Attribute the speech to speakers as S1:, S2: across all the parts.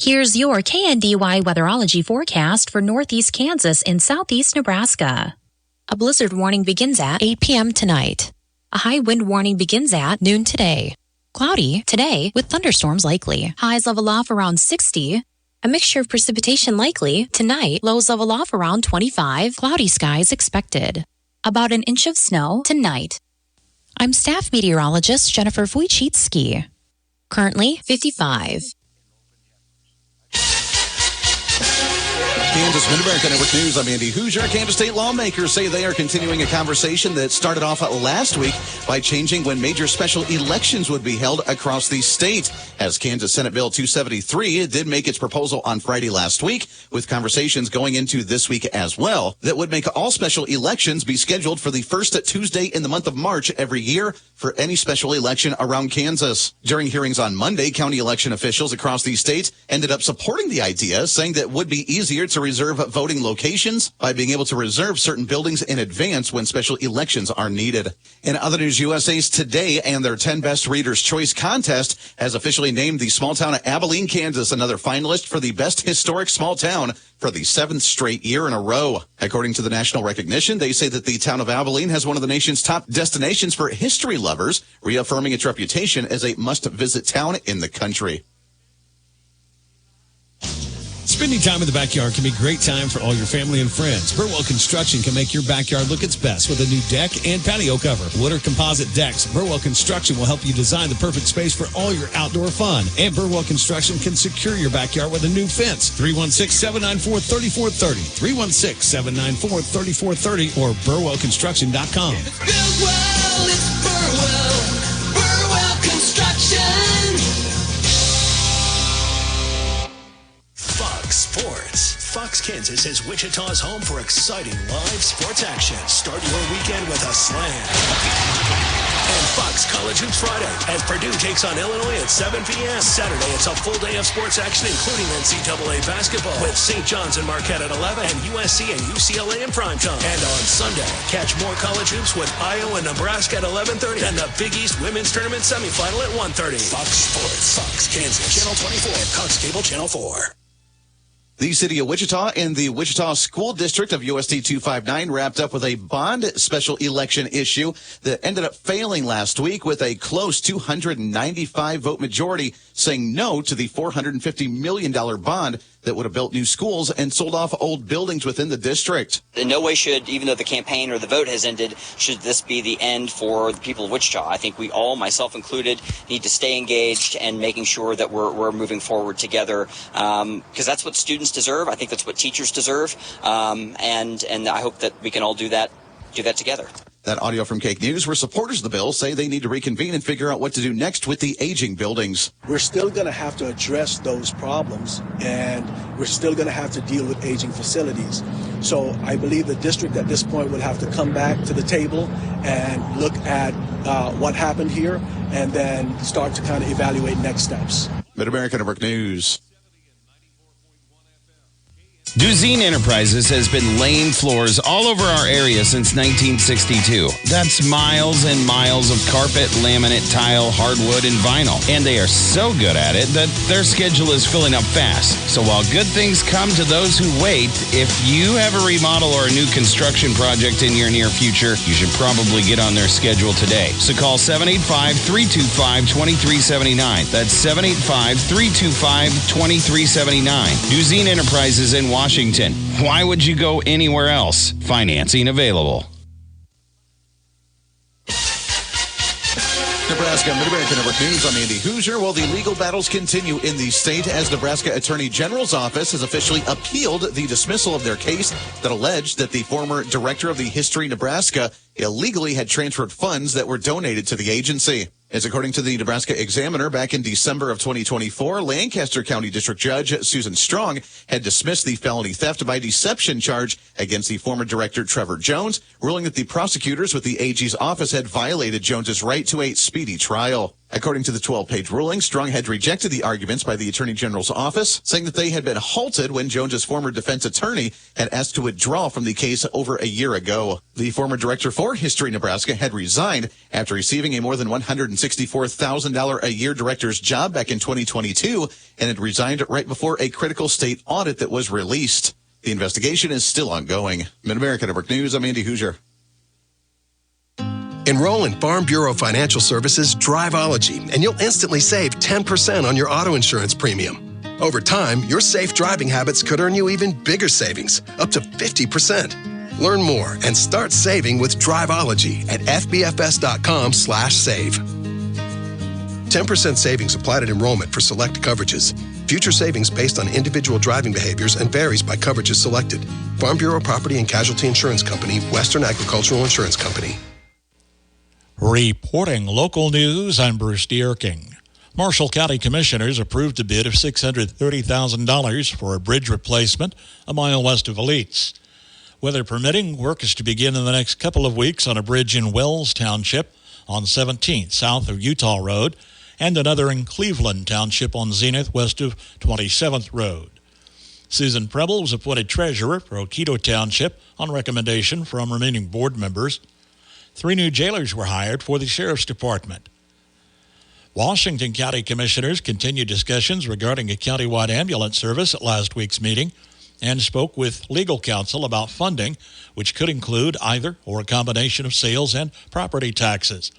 S1: Here's your KNDY weatherology forecast for northeast Kansas and southeast Nebraska. A blizzard warning begins at 8 p.m. tonight. A high wind warning begins at noon today. Cloudy today with thunderstorms likely. Highs level off around 60. A mixture of precipitation likely. Tonight, lows level off around 25. Cloudy skies expected. About an inch of snow tonight. I'm staff meteorologist Jennifer Wojcicki. Currently 55.
S2: Kansas Mid-America Network News. I'm Andy Hoosier. Kansas state lawmakers say they are continuing a conversation that started off last week by changing when major special elections would be held across the state. As Kansas Senate Bill 273 it did make its proposal on Friday last week, with conversations going into this week as well, that would make all special elections be scheduled for the first Tuesday in the month of March every year for any special election around Kansas. During hearings on Monday, county election officials across the state ended up supporting the idea, saying that it would be easier to reserve voting locations by being able to reserve certain buildings in advance when special elections are needed. In other news, USA's Today and their 10 Best Readers' Choice contest has officially named the small town of Abilene, Kansas, another finalist for the best historic small town for the 7th straight year in a row. According to the national recognition, they say that the town of Abilene has one of the nation's top destinations for history lovers, reaffirming its reputation as a must-visit town in the country.
S3: Spending time in the backyard can be a great time for all your family and friends. Burwell Construction can make your backyard look its best with a new deck and patio cover. Wood or composite decks, Burwell Construction will help you design the perfect space for all your outdoor fun. And Burwell Construction can secure your backyard with a new fence. 316-794-3430. 316-794-3430 or burwellconstruction.com.
S4: It's Burwell, it's Burwell. Burwell Construction.
S5: Sports. Fox Kansas is Wichita's home for exciting live sports action. Start your weekend with a slam. And Fox College Hoops Friday as Purdue takes on Illinois at 7 p.m. Saturday, it's a full day of sports action, including NCAA basketball with St. John's and Marquette at 11 and USC and UCLA in primetime. And on Sunday, catch more college hoops with Iowa and Nebraska at 11:30 and the Big East Women's Tournament semifinal at 1:30. Fox Sports, Fox Kansas, Channel 24, Cox Cable Channel 4.
S2: The city of Wichita and the Wichita School District of USD 259 wrapped up with a bond special election issue that ended up failing last week with a close 295 vote majority saying no to the $450 million bond that would have built new schools and sold off old buildings within the district.
S6: In no way should, even though the campaign or the vote has ended, should this be the end for the people of Wichita. I think we all, myself included, need to stay engaged and making sure that we're moving forward together because that's what students deserve. I think that's what teachers deserve. And I hope that we can all do that together.
S2: That audio from Cake News, where supporters of the bill say they need to reconvene and figure out what to do next with the aging buildings.
S7: We're still going to have to address those problems, and we're still going to have to deal with aging facilities. So I believe the district at this point will have to come back to the table and look at what happened here and then start to kind of evaluate next steps.
S2: Mid-America Network News.
S8: Duzine Enterprises has been laying floors all over our area since 1962. That's miles and miles of carpet, laminate, tile, hardwood, and vinyl. And they are so good at it that their schedule is filling up fast. So while good things come to those who wait, if you have a remodel or a new construction project in your near future, you should probably get on their schedule today. So call 785-325-2379. That's 785-325-2379. Duzine Enterprises in Washington. Why would you go anywhere else? Financing available.
S2: Nebraska Mid-America Network News. I'm Andy Hoosier. Well, the legal battles continue in the state as Nebraska Attorney General's office has officially appealed the dismissal of their case that alleged that the former director of the History Nebraska illegally had transferred funds that were donated to the agency. As according to the Nebraska Examiner, back in December of 2024, Lancaster County District Judge Susan Strong had dismissed the felony theft by deception charge against the former director Trevor Jones, ruling that the prosecutors with the AG's office had violated Jones's right to a speedy trial. According to the 12-page ruling, Strong had rejected the arguments by the Attorney General's office, saying that they had been halted when Jones's former defense attorney had asked to withdraw from the case over a year ago. The former director for History Nebraska had resigned after receiving a more than $164,000 a year director's job back in 2022 and had resigned right before a critical state audit that was released. The investigation is still ongoing. Mid-America Network News, I'm Andy Hoosier.
S9: Enroll in Farm Bureau Financial Services Driveology, and you'll instantly save 10% on your auto insurance premium. Over time, your safe driving habits could earn you even bigger savings, up to 50%. Learn more and start saving with Driveology at fbfs.com/save. 10% savings applied at enrollment for select coverages. Future savings based on individual driving behaviors and varies by coverages selected. Farm Bureau Property and Casualty Insurance Company, Western Agricultural Insurance Company.
S10: Reporting local news, I'm Bruce Dierking. Marshall County Commissioners approved a bid of $630,000 for a bridge replacement a mile west of Elites. Weather permitting, work is to begin in the next couple of weeks on a bridge in Wells Township on 17th, south of Utah Road, and another in Cleveland Township on Zenith, west of 27th Road. Susan Preble was appointed treasurer for Oquito Township on recommendation from remaining board members. 3 new jailers were hired for the Sheriff's Department. Washington County Commissioners continued discussions regarding a countywide ambulance service at last week's meeting and spoke with legal counsel about funding, which could include either or a combination of sales and property taxes.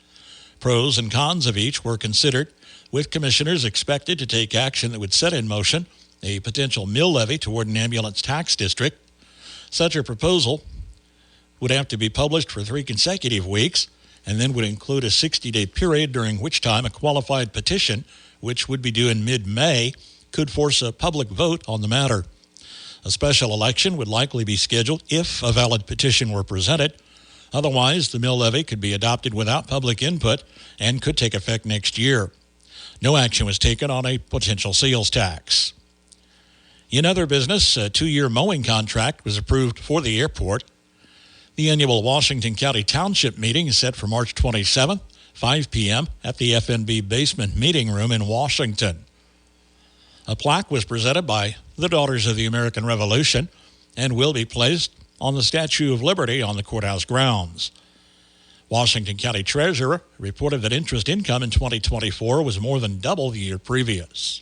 S10: Pros and cons of each were considered, with commissioners expected to take action that would set in motion a potential mill levy toward an ambulance tax district. Such a proposal would have to be published for 3 consecutive weeks and then would include a 60-day period during which time a qualified petition, which would be due in mid-May, could force a public vote on the matter. A special election would likely be scheduled if a valid petition were presented. Otherwise, the mill levy could be adopted without public input and could take effect next year. No action was taken on a potential sales tax. In other business, a 2-year mowing contract was approved for the airport. The annual Washington County Township meeting is set for March 27th, 5 p.m. at the FNB Basement Meeting Room in Washington. A plaque was presented by the Daughters of the American Revolution and will be placed on the Statue of Liberty on the courthouse grounds. Washington County Treasurer reported that interest income in 2024 was more than double the year previous.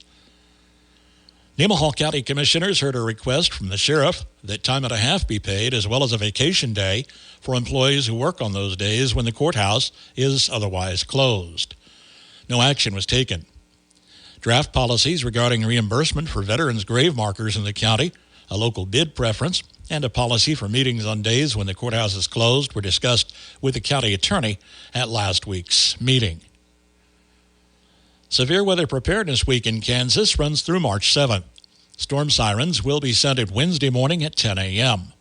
S10: Nemaha County Commissioners heard a request from the sheriff that time and a half be paid as well as a vacation day for employees who work on those days when the courthouse is otherwise closed. No action was taken. Draft policies regarding reimbursement for veterans' grave markers in the county, a local bid preference, and a policy for meetings on days when the courthouse is closed were discussed with the county attorney at last week's meeting. Severe Weather Preparedness Week in Kansas runs through March 7th. Storm sirens will be sounded Wednesday morning at 10 a.m.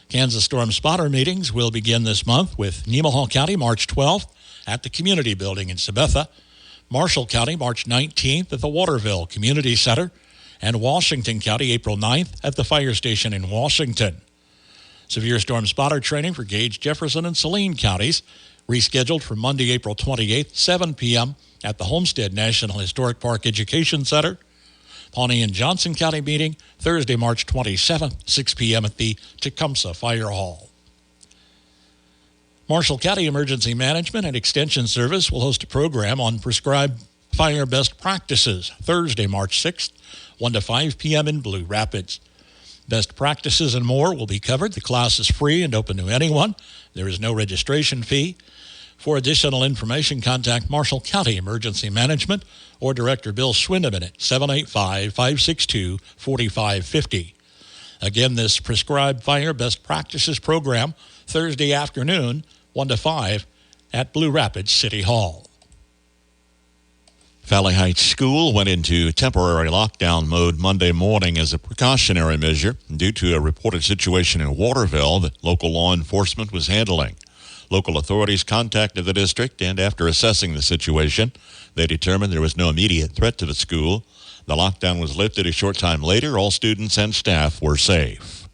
S10: Kansas Storm Spotter meetings will begin this month with Nemaha County March 12th at the Community Building in Sabetha, Marshall County March 19th at the Waterville Community Center, and Washington County April 9th at the fire station in Washington. Severe Storm Spotter training for Gage, Jefferson, and Saline counties rescheduled for Monday, April 28th, 7 p.m. at the Homestead National Historic Park Education Center. Pawnee and Johnson County meeting Thursday, March 27th, 6 p.m. at the Tecumseh Fire Hall. Marshall County Emergency Management and Extension Service will host a program on prescribed fire best practices Thursday, March 6th, 1 to 5 p.m. in Blue Rapids. Best practices and more will be covered. The class is free and open to anyone. There is no registration fee. For additional information, contact Marshall County Emergency Management or Director Bill Swindeman at 785-562-4550. Again, this prescribed fire best practices program Thursday afternoon, 1 to 5 at Blue Rapids City Hall. Valley Heights School went into temporary lockdown mode Monday morning as a precautionary measure due to a reported situation in Waterville that local law enforcement was handling. Local authorities contacted the district, and after assessing the situation, they determined there was no immediate threat to the school. The lockdown was lifted a short time later. All students and staff were safe.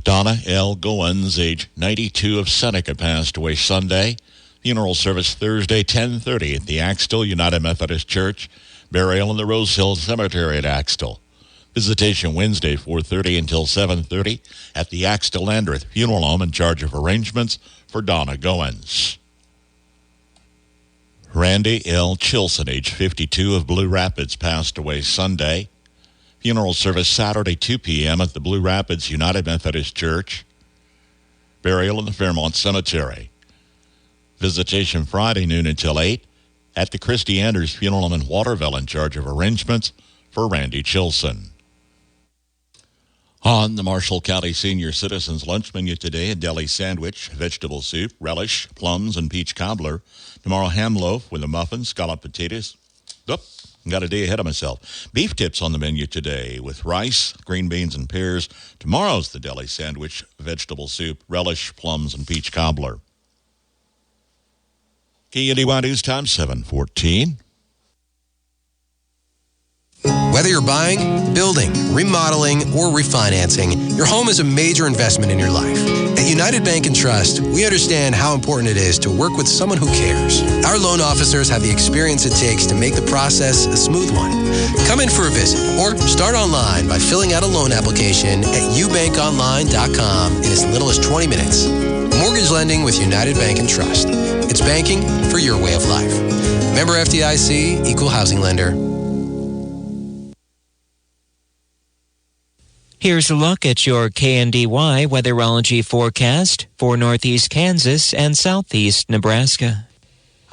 S10: Donna L. Goins, age 92 of Seneca, passed away Sunday. Funeral service Thursday, 10:30 at the Axtell United Methodist Church. Burial in the Rose Hill Cemetery at Axtell. Visitation Wednesday, 4:30 until 7:30 at the Axtell Landreth Funeral Home in charge of arrangements for Donna Goins. Randy L. Chilson, age 52, of Blue Rapids, passed away Sunday. Funeral service Saturday, 2 p.m. at the Blue Rapids United Methodist Church. Burial in the Fairmont Cemetery. Visitation Friday, noon until 8 at the Christy Anders Funeral Home in Waterville in charge of arrangements for Randy Chilson. On the Marshall County Senior Citizens Lunch Menu today, a deli sandwich, vegetable soup, relish, plums, and peach cobbler. Tomorrow, ham loaf with a muffin, scalloped potatoes. Got a day ahead of myself. Beef tips on the menu today with rice, green beans, and pears. Tomorrow's the deli sandwich, vegetable soup, relish, plums, and peach cobbler. KNDY News Time, 7:14.
S11: Whether you're buying, building, remodeling, or refinancing, your home is a major investment in your life. At United Bank and Trust, we understand how important it is to work with someone who cares. Our loan officers have the experience it takes to make the process a smooth one. Come in for a visit or start online by filling out a loan application at ubankonline.com in as little as 20 minutes. Mortgage lending with United Bank and Trust. It's banking for your way of life. Member FDIC, Equal Housing Lender.
S12: Here's a look at your KNDY weatherology forecast for northeast Kansas and southeast Nebraska.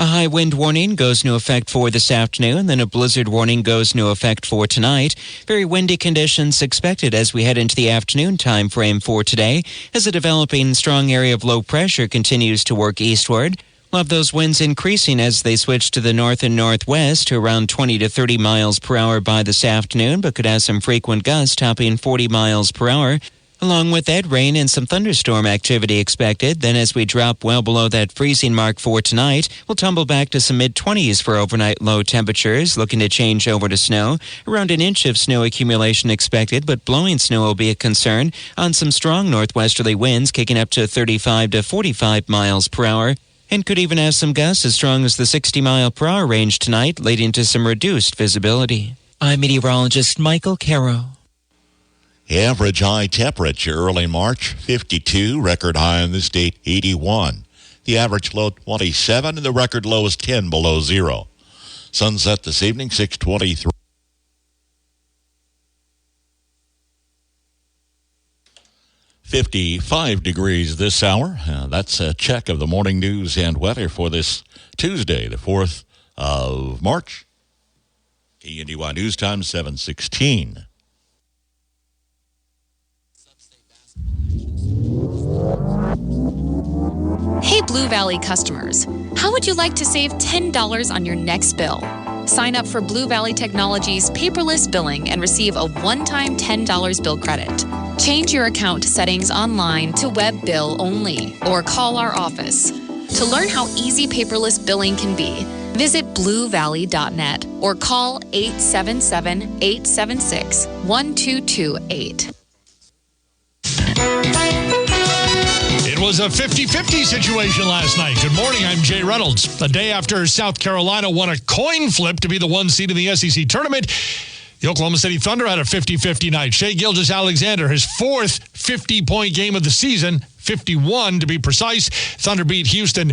S12: A high wind warning goes into effect for this afternoon, then a blizzard warning goes into effect for tonight. Very windy conditions expected as we head into the afternoon time frame for today, as a developing strong area of low pressure continues to work eastward. We'll have those winds increasing as they switch to the north and northwest to around 20 to 30 miles per hour by this afternoon, but could have some frequent gusts topping 40 miles per hour. Along with that, rain and some thunderstorm activity expected. Then as we drop well below that freezing mark for tonight, we'll tumble back to some mid-20s for overnight low temperatures, looking to change over to snow. Around an inch of snow accumulation expected, but blowing snow will be a concern on some strong northwesterly winds kicking up to 35 to 45 miles per hour. And could even have some gusts as strong as the 60-mile-per-hour range tonight, leading to some reduced visibility. I'm meteorologist Michael Caro.
S10: Average high temperature early March, 52. Record high in the state, 81. The average low, 27, and the record low is 10 below zero. Sunset this evening, 6:23. 55 degrees this hour. That's a check of the morning news and weather for this Tuesday, the 4th of March. KNDY News Time, 7:16.
S13: Hey Blue Valley customers, how would you like to save $10 on your next bill? Sign up for Blue Valley Technologies paperless billing and receive a one-time $10 bill credit. Change your account settings online to web bill only or call our office. To learn how easy paperless billing can be, visit bluevalley.net or call 877-876-1228.
S14: It was a 50-50 situation last night. Good morning, I'm Jay Reynolds. A day after South Carolina won a coin flip to be the 1 seed in the SEC tournament, the Oklahoma City Thunder had a 50-50 night. Shai Gilgeous-Alexander, his fourth 50-point game of the season, 51 to be precise. Thunder beat Houston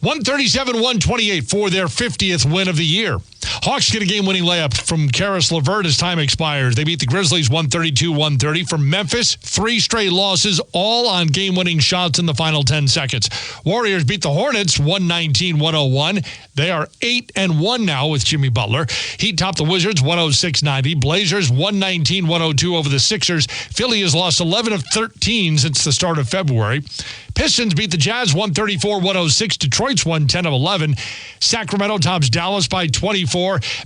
S14: 137-128 for their 50th win of the year. Hawks get a game-winning layup from Karis LeVert as time expires. They beat the Grizzlies 132-130. For Memphis, 3 straight losses, all on game-winning shots in the final 10 seconds. Warriors beat the Hornets 119-101. They are 8-1 now with Jimmy Butler. Heat topped the Wizards 106-90. Blazers 119-102 over the Sixers. Philly has lost 11 of 13 since the start of February. Pistons beat the Jazz 134-106. Detroit's won 10 of 11. Sacramento tops Dallas by 24.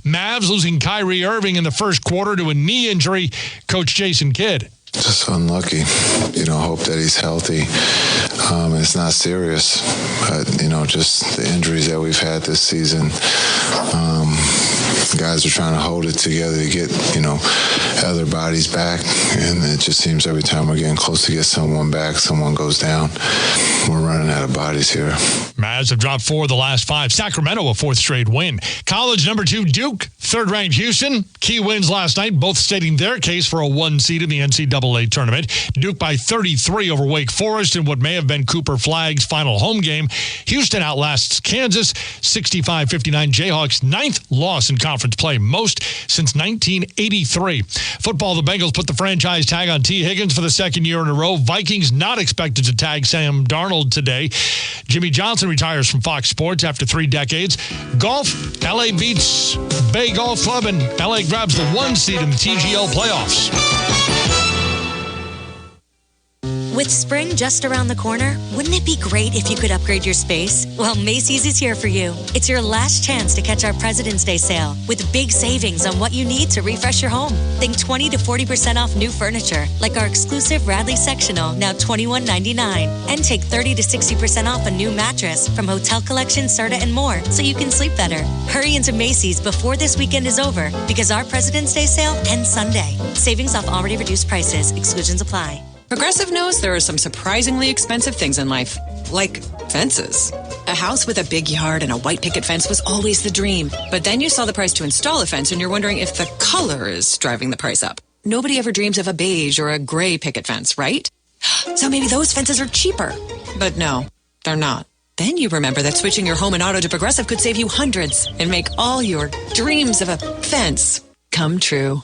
S14: Mavs losing Kyrie Irving in the first quarter to a knee injury. Coach Jason Kidd.
S15: Just unlucky. Hope that he's healthy. It's not serious, but, just the injuries that we've had this season. Guys are trying to hold it together to get, other bodies back, and it just seems every time we're getting close to get someone back, someone goes down. We're running out of bodies here.
S14: Mavs have dropped 4 of the last 5. Sacramento, a 4th straight win. College number 2, Duke. 3rd-ranked Houston. Key wins last night, both stating their case for a 1 seed in the NCAA tournament. Duke by 33 over Wake Forest in what may have been Cooper Flagg's final home game. Houston outlasts Kansas 65-59. Jayhawks' 9th loss in conference play, most since 1983. Football, the Bengals put the franchise tag on T. Higgins for the 2nd year in a row. Vikings not expected to tag Sam Darnold today. Jimmy Johnson retires from Fox Sports after 3 decades. Golf, LA beats Bay Golf Club, and LA grabs the 1 seed in the TGL playoffs.
S16: With spring just around the corner, wouldn't it be great if you could upgrade your space? Well, Macy's is here for you. It's your last chance to catch our President's Day sale with big savings on what you need to refresh your home. Think 20 to 40% off new furniture, like our exclusive Radley sectional, now $21.99. And take 30 to 60% off a new mattress from Hotel Collection, Serta, and more, so you can sleep better. Hurry into Macy's before this weekend is over, because our President's Day sale ends Sunday. Savings off already reduced prices. Exclusions apply.
S17: Progressive knows there are some surprisingly expensive things in life, like fences. A house with a big yard and a white picket fence was always the dream. But then you saw the price to install a fence and you're wondering if the color is driving the price up. Nobody ever dreams of a beige or a gray picket fence, right? So maybe those fences are cheaper. But no, they're not. Then you remember that switching your home and auto to Progressive could save you hundreds and make all your dreams of a fence come true.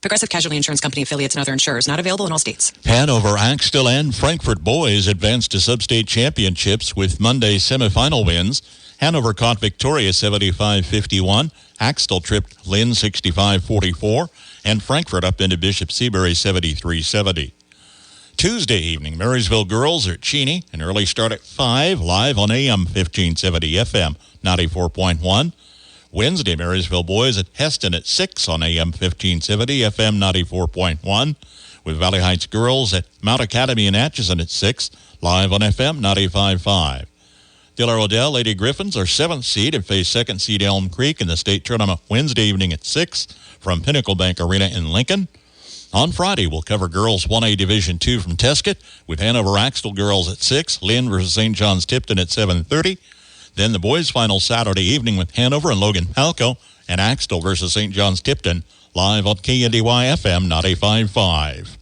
S17: Progressive Casualty Insurance Company affiliates and other insurers. Not available in all states.
S10: Hanover, Axtell, and Frankfurt boys advanced to sub-state championships with Monday's semifinal wins. Hanover caught Victoria 75-51. Axtell tripped Lynn 65-44. And Frankfurt up into Bishop Seabury 73-70. Tuesday evening, Marysville girls are at Cheney. An early start at 5, live on AM 1570, FM 94.1. Wednesday, Marysville boys at Heston at 6 on AM 1570, FM 94.1. With Valley Heights girls at Mount Academy in Atchison at 6, live on FM 95.5. Diller Odell Lady Griffins are 7th seed and face 2nd seed Elm Creek in the state tournament Wednesday evening at 6 from Pinnacle Bank Arena in Lincoln. On Friday, we'll cover girls 1A Division II from Tesket with Hanover Axtell girls at 6, Lynn versus St. John's Tipton at 7:30. Then the boys' final Saturday evening with Hanover and Logan Palco and Axtell versus St. John's Tipton, live on KNDY FM 95.5.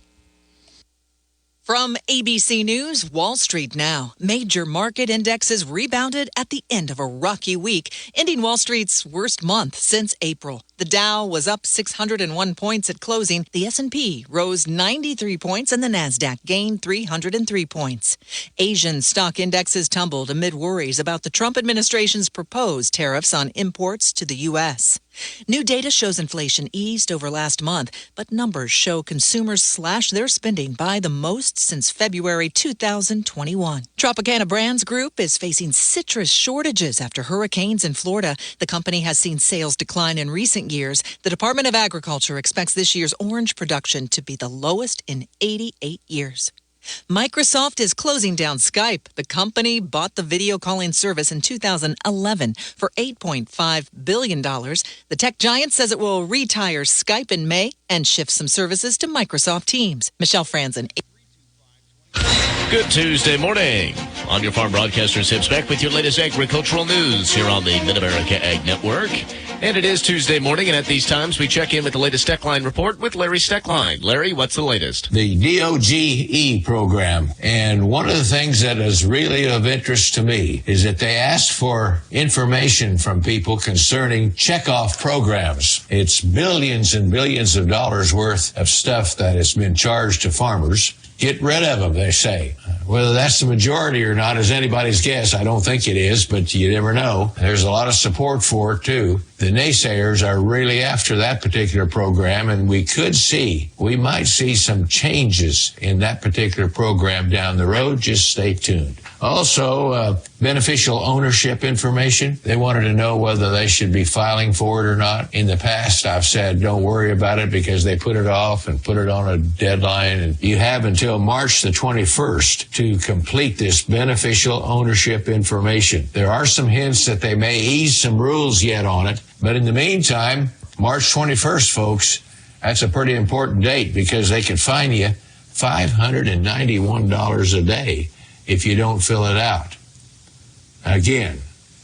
S18: From ABC News, Wall Street now. Major market indexes rebounded at the end of a rocky week, ending Wall Street's worst month since April. The Dow was up 601 points at closing. The S&P rose 93 points and the Nasdaq gained 303 points. Asian stock indexes tumbled amid worries about the Trump administration's proposed tariffs on imports to the U.S. New data shows inflation eased over last month, but numbers show consumers slashed their spending by the most since February 2021. Tropicana Brands Group is facing citrus shortages after hurricanes in Florida. The company has seen sales decline in recent years. The Department of Agriculture expects this year's orange production to be the lowest in 88 years. Microsoft is closing down Skype. The company bought the video calling service in 2011 for $8.5 billion. The tech giant says it will retire Skype in May and shift some services to Microsoft Teams. Michelle Franzen.
S19: Good Tuesday morning. I'm your Farm Broadcaster's Hip Spec with your latest agricultural news here on the Mid-America Ag Network. And it is Tuesday morning, and at these times, we check in with the latest Steckline report with Larry Steckline. Larry, what's the latest?
S20: The DOGE program. And one of the things that is really of interest to me is that they asked for information from people concerning checkoff programs. It's billions and billions of dollars worth of stuff that has been charged to farmers. Get rid of them, they say. Whether that's the majority or not is anybody's guess. I don't think it is, but you never know. There's a lot of support for it, too. The naysayers are really after that particular program, and we might see some changes in that particular program down the road. Just stay tuned. Also, beneficial ownership information. They wanted to know whether they should be filing for it or not. In the past, I've said, don't worry about it because they put it off and put it on a deadline. And you have until March the 21st to complete this beneficial ownership information. There are some hints that they may ease some rules yet on it. But in the meantime, March 21st, folks, That's a pretty important date because they could fine you $591 a day if you don't fill it out. Again,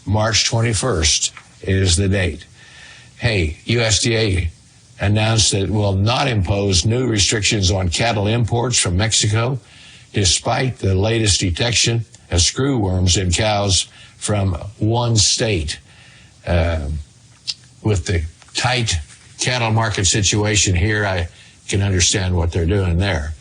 S20: March 21st is the date. Hey, USDA announced that it will not impose new restrictions on cattle imports from Mexico, despite the latest detection of screwworms in cows from one state. With the tight cattle market situation here, I can understand what they're doing there,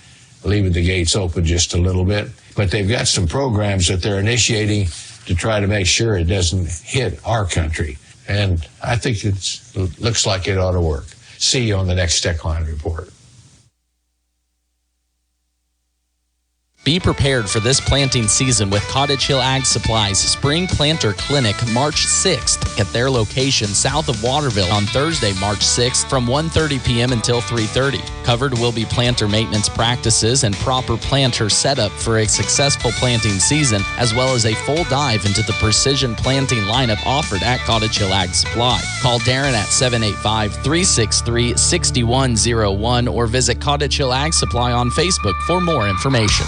S20: leaving the gates open just a little bit. But they've got some programs that they're initiating to try to make sure it doesn't hit our country. And I think it looks like it ought to work. See you on the next Techline Report.
S21: Be prepared for this planting season with Cottage Hill Ag Supply's Spring Planter Clinic March 6th at their location south of Waterville on Thursday, March 6th from 1:30 p.m. until 3:30. Covered will be planter maintenance practices and proper planter setup for a successful planting season, as well as a full dive into the precision planting lineup offered at Cottage Hill Ag Supply. Call Darren at 785-363-6101 or visit Cottage Hill Ag Supply on Facebook for more information.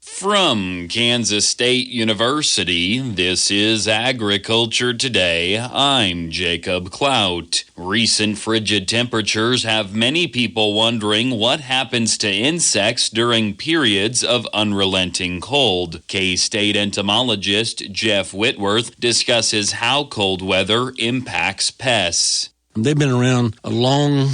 S22: From Kansas State University, this is Agriculture Today. I'm Jacob Clout. Recent frigid temperatures have many people wondering what happens to insects during periods of unrelenting cold. K-State entomologist Jeff Whitworth discusses how cold weather impacts pests.
S23: They've been around a long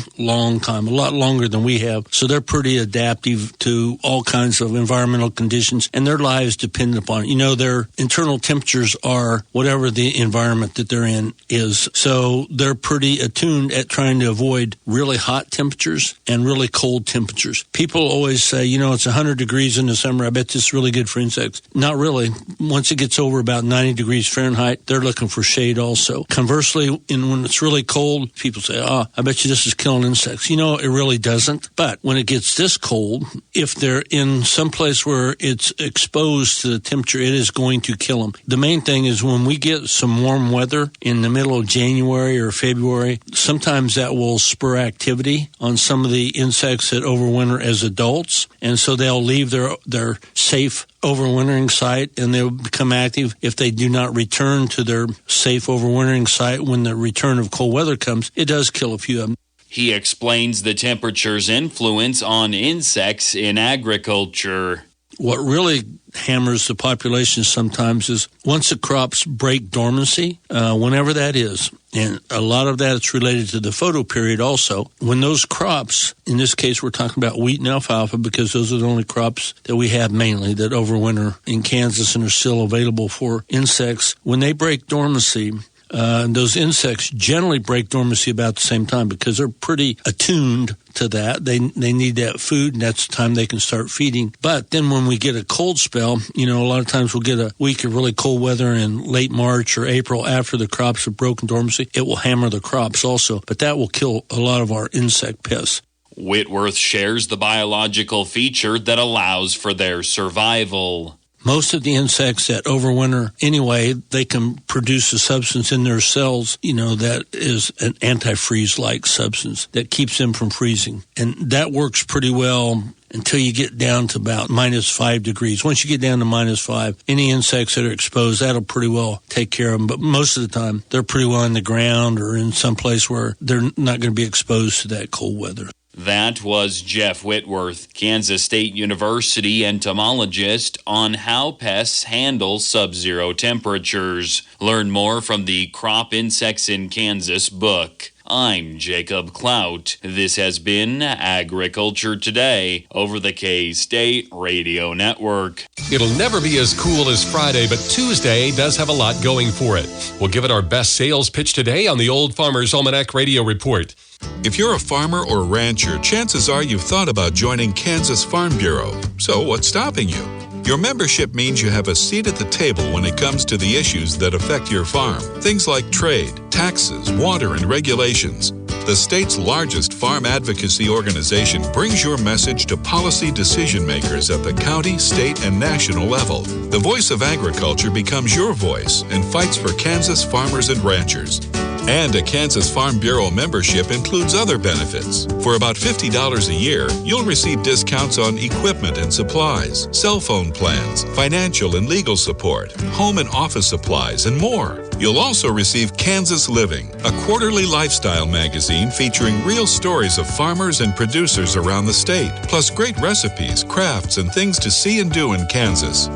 S23: time, a lot longer than we have, so they're pretty adaptive to all kinds of environmental conditions, and their lives depend upon it. You know, their internal temperatures are whatever the environment that they're in is, so they're pretty attuned at trying to avoid really hot temperatures and really cold temperatures. People always say, you know, it's 100 degrees in the summer, I bet this is really good for insects. Not really. Once it gets over about 90 degrees Fahrenheit, they're looking for shade also. Conversely, when it's really cold, people say, I bet you this is killing insects. You know, it really doesn't. But when it gets this cold, if they're in some place where it's exposed to the temperature, it is going to kill them. The main thing is when we get some warm weather in the middle of January or February, sometimes that will spur activity on some of the insects that overwinter as adults. And so they'll leave their safe overwintering site and they'll become active. If they do not return to their safe overwintering site when the return of cold weather comes, it does kill a few of them.
S22: He explains the temperature's influence on insects in agriculture.
S23: What really hammers the population sometimes is once the crops break dormancy, whenever that is, and a lot of that is related to the photo period also. When those crops, in this case we're talking about wheat and alfalfa because those are the only crops that we have mainly that overwinter in Kansas and are still available for insects. When they break dormancy, those insects generally break dormancy about the same time because they're pretty attuned to that. They need that food, and that's the time they can start feeding. But then when we get a cold spell, you know, a lot of times we'll get a week of really cold weather in late March or April after the crops have broken dormancy. It will hammer the crops also, but that will kill a lot of our insect pests.
S22: Whitworth shares the biological feature that allows for their survival.
S23: Most of the insects that overwinter anyway, they can produce a substance in their cells, you know, that is an antifreeze-like substance that keeps them from freezing. And that works pretty well until you get down to about -5 degrees. Once you get down to -5, any insects that are exposed, that'll pretty well take care of them. But most of the time, they're pretty well in the ground or in some place where they're not going to be exposed to that cold weather.
S22: That was Jeff Whitworth, Kansas State University entomologist, on how pests handle sub-zero temperatures. Learn more from the Crop Insects in Kansas book. I'm Jacob Clout. This has been Agriculture Today over the K-State Radio Network.
S24: It'll never be as cool as Friday, but Tuesday does have a lot going for it. We'll give it our best sales pitch today on the Old Farmer's Almanac Radio Report.
S25: If you're a farmer or rancher, chances are you've thought about joining Kansas Farm Bureau. So what's stopping you? Your membership means you have a seat at the table when it comes to the issues that affect your farm. Things like trade, taxes, water, and regulations. the state's largest farm advocacy organization, brings your message to policy decision makers at the county, state, and national level. The Voice of Agriculture becomes your voice and fights for Kansas farmers and ranchers. And a Kansas Farm Bureau membership includes other benefits. For about $50 a year, you'll receive discounts on equipment and supplies, cell phone plans, financial and legal support, home and office supplies, and more. You'll also receive Kansas Living, a quarterly lifestyle magazine featuring real stories of farmers and producers around the state, plus great recipes, crafts, and things to see and do in Kansas.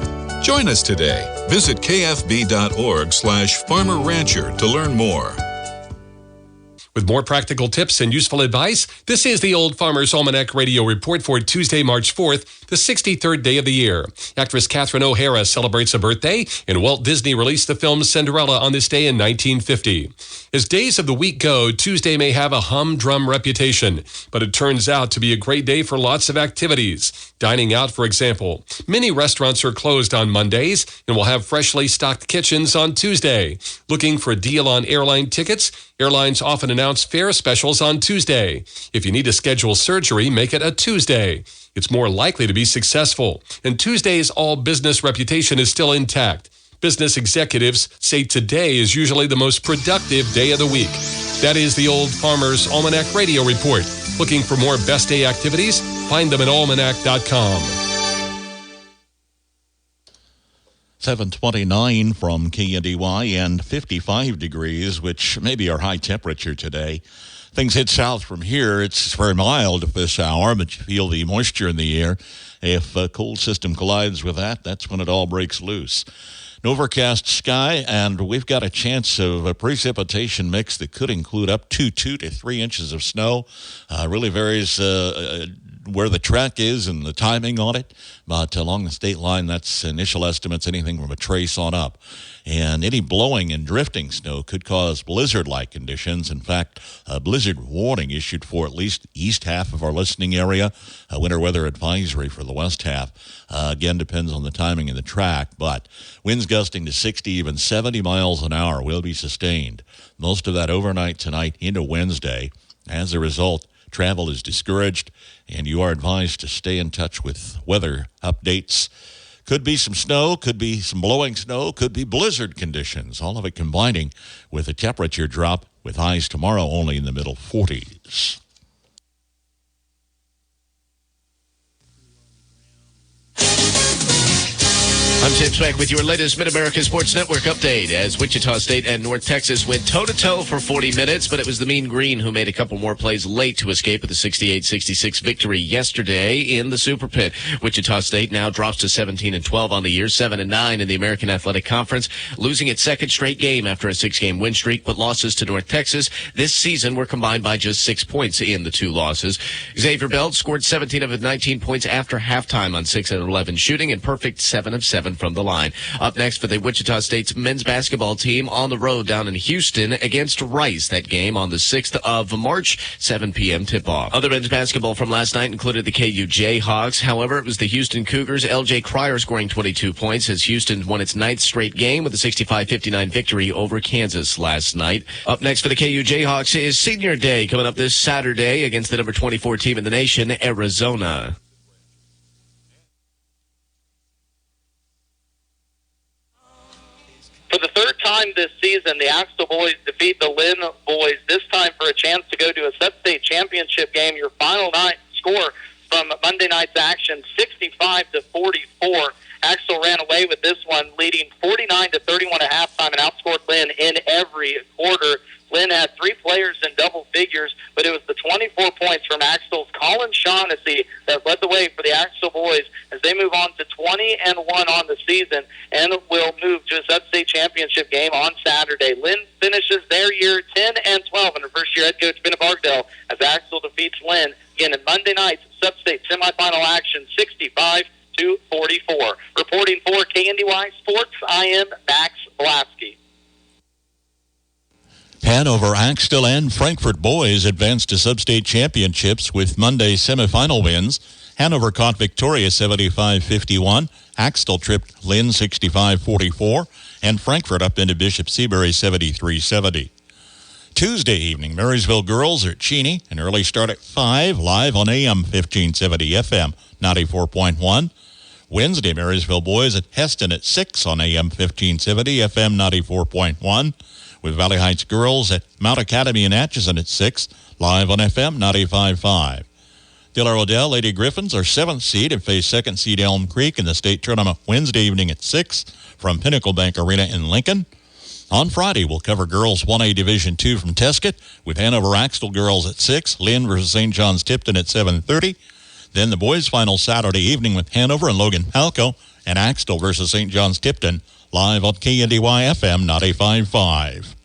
S25: Join us today. Visit kfb.org/farmer-rancher to learn more.
S24: With more practical tips and useful advice, this is the Old Farmer's Almanac Radio Report for Tuesday, March 4th, the 63rd day of the year. Actress Catherine O'Hara celebrates a birthday, and Walt Disney released the film Cinderella on this day in 1950. As days of the week go, Tuesday may have a humdrum reputation, but it turns out to be a great day for lots of activities. Dining out, for example. Many restaurants are closed on Mondays and will have freshly stocked kitchens on Tuesday. Looking for a deal on airline tickets? Airlines often announce fare specials on Tuesday. If you need to schedule surgery, make it a Tuesday. It's more likely to be successful. And Tuesday's all-business reputation is still intact. Business executives say today is usually the most productive day of the week. That is the Old Farmer's Almanac Radio Report. Looking for more best day activities? Find them at almanac.com.
S10: 729 from KNDY and 55 degrees, which may be our high temperature today. Things head south from here. It's very mild at this hour, but you feel the moisture in the air. If a cold system collides with that, that's when it all breaks loose. An overcast sky, and we've got a chance of a precipitation mix that could include up to 2 to 3 inches of snow. Really varies where the track is and the timing on it, but along the state line, that's initial estimates, anything from a trace on up. And any blowing and drifting snow could cause blizzard-like conditions. In fact, a blizzard warning issued for at least east half of our listening area, a winter weather advisory for the west half. Again, depends on the timing of the track, but winds gusting to 60, even 70 miles an hour will be sustained. Most of that overnight tonight into Wednesday. As a result, travel is discouraged, and you are advised to stay in touch with weather updates. Could be some snow, could be some blowing snow, could be blizzard conditions, all of it combining with a temperature drop with highs tomorrow only in the middle 40s.
S19: I'm Tim Speck with your latest Mid-America Sports Network update as Wichita State and North Texas went toe-to-toe for 40 minutes, but it was the Mean Green who made a couple more plays late to escape with a 68-66 victory yesterday in the Super Pit. Wichita State now drops to 17-12 on the year, 7-9 in the American Athletic Conference, losing its second straight game after a 6-game win streak, but losses to North Texas this season were combined by just 6 points in the 2 losses. Xavier Belt scored 17 of his 19 points after halftime on 6 of 11 shooting and perfect 7 of 7 from the line. Up next for the Wichita State's men's basketball team on the road down in Houston against Rice. That game on the 6th of March, 7 p.m. tip-off. Other men's basketball from last night included the KU Jayhawks. However, it was the Houston Cougars. L.J. Cryer scoring 22 points as Houston won its 9th straight game with a 65-59 victory over Kansas last night. Up next for the KU Jayhawks is Senior Day coming up this Saturday against the number 24 team in the nation, Arizona.
S1: For the third time this season, the Axtell boys defeat the Lynn boys, this time for a chance to go to a sub-state championship game. Your final night score from Monday night's action, 65-44. Axtell ran away with this one, leading 49-31 at halftime and outscored Lynn in every quarter. Lynn had 3 players in double figures, but it was the 24 points from Axtell's Colin Shaughnessy that led the way for the Axtell boys as they move on to 20-1 on the season and will move to a sub-state championship game on Saturday. Lynn finishes their year 10-12 under first-year head coach Ben Bargdell as Axtell defeats Lynn again in Monday night's sub-state semifinal action, 65-44. Reporting for KNDY Sports, I am Max Blasky.
S10: Hanover, Axtell, and Frankfort boys advanced to sub-state championships with Monday's semifinal wins. Hanover caught Victoria 75-51. Axtell tripped Lynn 65-44. And Frankfort up into Bishop Seabury 73-70. Tuesday evening, Marysville girls are at Cheney. An early start at 5, live on AM 1570, FM 94.1. Wednesday, Marysville boys at Heston at 6 on AM 1570, FM 94.1. With Valley Heights girls at Mount Academy in Atchison at 6, live on FM 95.5. Diller Odell Lady Griffins are 7th seed and face 2nd seed Elm Creek in the state tournament Wednesday evening at 6 from Pinnacle Bank Arena in Lincoln. On Friday, we'll cover girls 1A Division II from Tesket with Hanover Axtell girls at 6, Lynn versus St. John's Tipton at 7:30. Then the boys' final Saturday evening with Hanover and Logan Palco and Axtell versus St. John's Tipton, live on KNDY FM 95.5.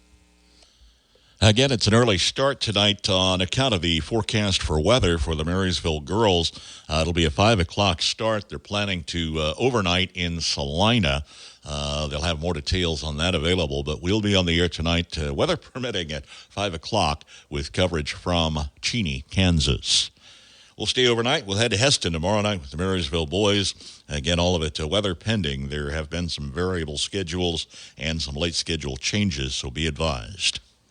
S10: Again, it's an early start tonight on account of the forecast for weather for the Marysville girls. It'll be a 5 o'clock start. They're planning to overnight in Salina. They'll have more details on that available, but we'll be on the air tonight, weather permitting, at 5 o'clock with coverage from Cheney, Kansas. We'll stay overnight. We'll head to Heston tomorrow night with the Marysville boys. Again, all of it weather pending. There have been some variable schedules and some late schedule changes, so be advised.